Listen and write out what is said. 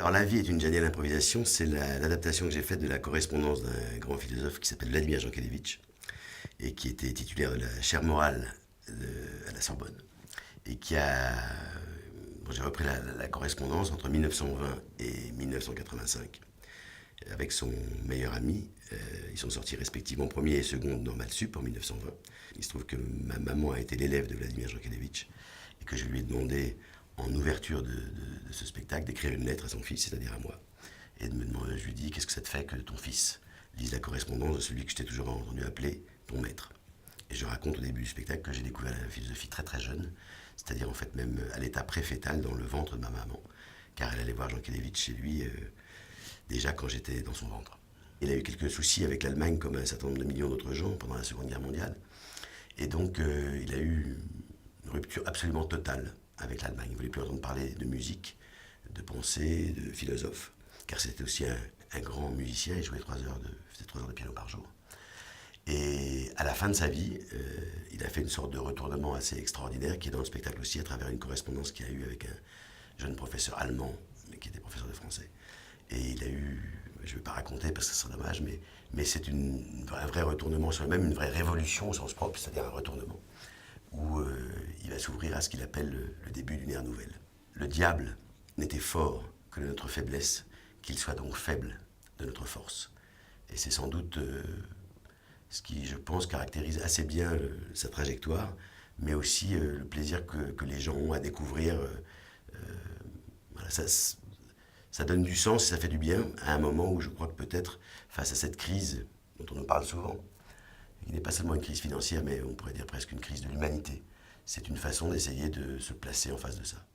Alors, La vie est une géniale improvisation, c'est l'adaptation que j'ai faite de la correspondance d'un grand philosophe qui s'appelle Vladimir Jankélévitch et qui était titulaire de la chaire morale à la Sorbonne et qui a... Bon, j'ai repris la correspondance entre 1920 et 1985 avec son meilleur ami. Ils sont sortis respectivement premier et second de Normal Sup en 1920. Il se trouve que ma maman a été l'élève de Vladimir Jankélévitch et que je lui ai demandé en ouverture de ce spectacle d'écrire une lettre à son fils, c'est-à-dire à moi. Et de me demander, je lui dis, qu'est-ce que ça te fait que ton fils lise la correspondance de celui que je t'ai toujours entendu appeler ton maître. Et je raconte au début du spectacle que j'ai découvert la philosophie très très jeune, c'est-à-dire en fait même à l'état préfétal dans le ventre de ma maman, car elle allait voir Jankélévitch chez lui déjà quand j'étais dans son ventre. Il a eu quelques soucis avec l'Allemagne comme un certain nombre de millions d'autres gens pendant la Seconde Guerre mondiale. Et donc il a eu une rupture absolument totale avec l'Allemagne. Il ne voulait plus entendre parler de musique, de pensée, de philosophe, car c'était aussi un grand musicien, il jouait faisait 3 heures de piano par jour. Et à la fin de sa vie, il a fait une sorte de retournement assez extraordinaire qui est dans le spectacle aussi à travers une correspondance qu'il a eue avec un jeune professeur allemand, mais qui était professeur de français. Et il a eu, je ne vais pas raconter parce que ce serait dommage, mais c'est un vrai retournement, même une vraie révolution au sens propre, c'est-à-dire un retournement, où il va s'ouvrir à ce qu'il appelle le début d'une ère nouvelle. Le diable n'était fort que de notre faiblesse, qu'il soit donc faible de notre force. Et c'est sans doute ce qui, je pense, caractérise assez bien sa trajectoire, mais aussi le plaisir que les gens ont à découvrir. Voilà, ça donne du sens, ça fait du bien, à un moment où je crois que peut-être, face à cette crise dont on nous parle souvent, qui n'est pas seulement une crise financière, mais on pourrait dire presque une crise de l'humanité, c'est une façon d'essayer de se placer en face de ça.